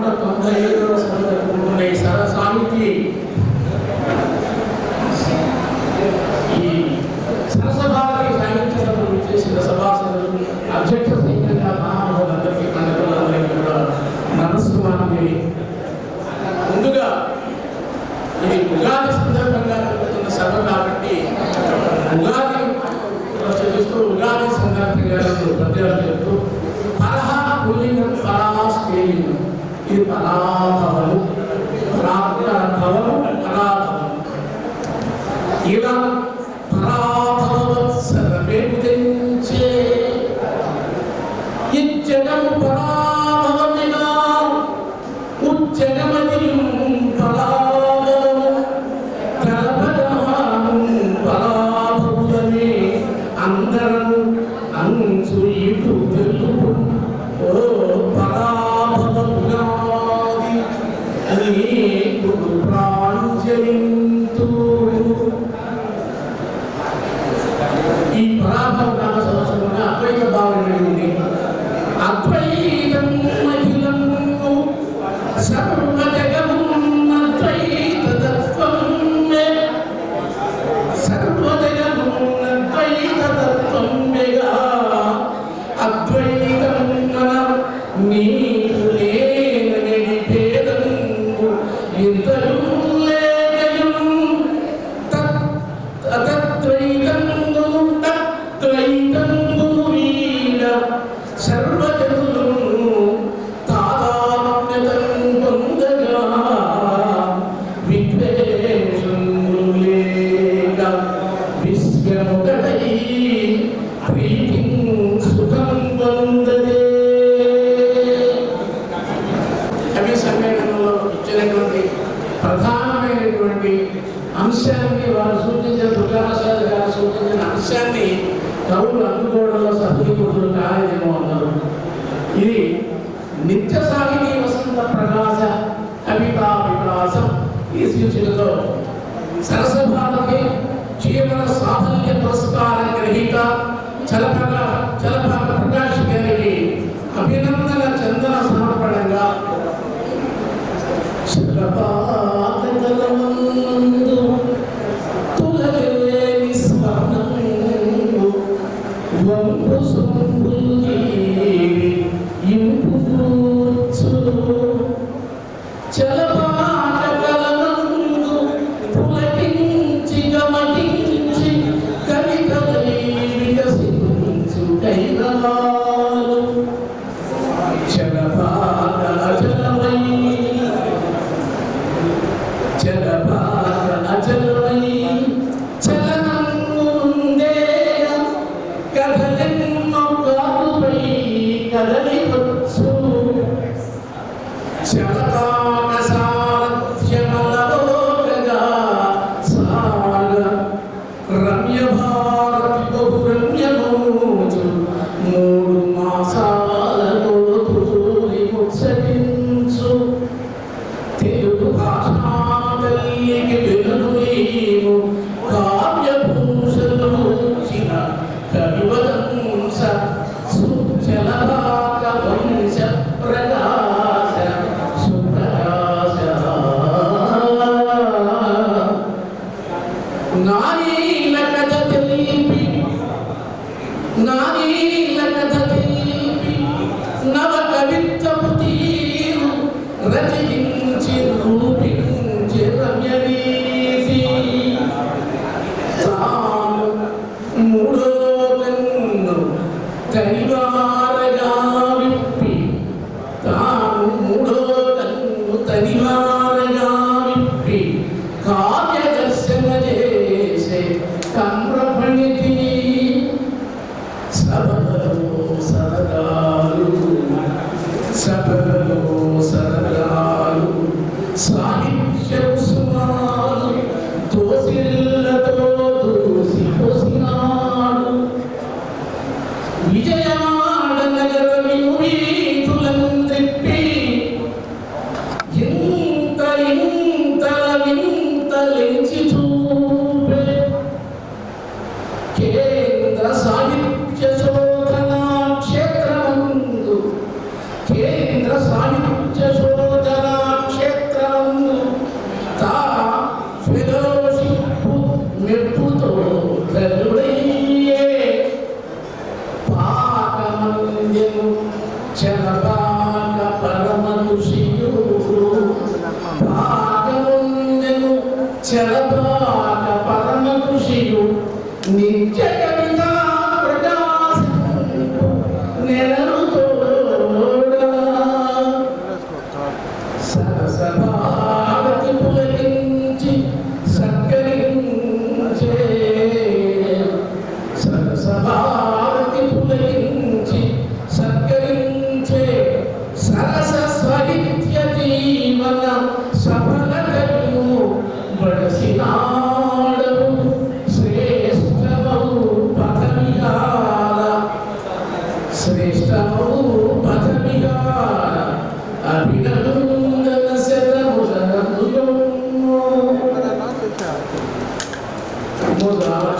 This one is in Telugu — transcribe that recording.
195వ సంవత్సరం ఈ సరసాహితీ ఈ సరసభారతి సాహిత్య సభలు చేసిన సభాసదులు అధ్యక్ష సైన్యంగా మహానుభావులందరికీ పండితులందరికీ కూడా నమస్కారాన్ని. ముందుగా ఇది ఉగాది సందర్భంగా జరుగుతున్న సభ కాబట్టి ఉగాది చదివిస్తూ ఉగాది సందర్భంగా పద్యాలు చెప్తూ పరహ పుల్లింగం పరా స్త్రీలింగం ఇది పరాభవలు పరాభవలు పరాభవలు ఇలా పరాభవత్సరమేంచే ఇచ్చగము పరాభవమిగా ఉచ్చగమనియం పరాభవము కలపదాము పరాభవులనే అందరం అంచు ఇటు తెలుపు ఓ పరాభవముగాది అనేకుడు ప్రాంజలింతు. ఈ పరాభవ నామ సంవత్సరంలో అద్వైత భావన ఉంది. అద్వైతం అఖిలం సర్వజగం అద్వైత తత్వం సర్వజగం అద్వైత తత్వం వేగా అద్వైతం మన నీకు లేనని భేదం ఇంతలు లేకయం తత్వైతం తత్వైతం వీడ సర్వజనులు తాదాత్మ్యతం పొందగా విద్వేషములు లేక విశ్వముగడై ప్రీతి సుఖం పొందదే. కవి సమ్మేళనంలో ఇచ్చినటువంటి ప్రధానమైనటువంటి అంశాన్ని వారు సూచించిన దుర్గాసారి గారు సూచించిన అంశాన్ని కవులు అందుకోవడంలో సఫలీకృతులు కాలేదేమో అన్నారు. ఇది నిత్య సాహితీ వసంత ప్రకాశ కవితా వికాసం ఈ శీర్షికతో సరసభారతి జీవన సాఫల్య పురస్కార గ్రహీత చలపాక ప్రకాష్ గారికి అభినందన చందన సమర్పణంగా చలపాకలమందు తులలేని స్వర్ణంబు వంపు సొంపుల్ని ఇంపు కూర్చు చలపాకలమందు పులకించి గమనించి కవితలై వికసించు కైరవాలు చలపాక అచలమై చలపాక అచలమై చలనముందేయ కథలెన్నో కాదుపై కదలివచ్చు చలపాక సారథ్యమలలోకగా సాగ రమ్య భారతి బహురమ్యమోచు మూడు మాసాలలో తూరి ముచ్చటించు తెలుగు భాషా తల్లికి వెలుగు నీవు కావ్యభూషలు వచ్చిన కవివదంశ సుచలపాక వంశ ప్రకాశ సుప్రకాశ నారీల కథ తెలిపి నారీల కథ తెలిపి నవ కవిత్వపు తీరు రచయించి రూపించి రమ్యవీసి తాను మూడో కన్ను తనివారగా విప్పి తాను మూడో కన్ను తనివారగా విప్పి కావ్య దర్శన చేసే కమ్రపణితి సభలో సరదాలు సభలో సరదాలు సాహిత్య కుసుమాలు దోసిల్లతో దూసి పోసినాడు విజయమాడ ప్రమోద్ రావాలి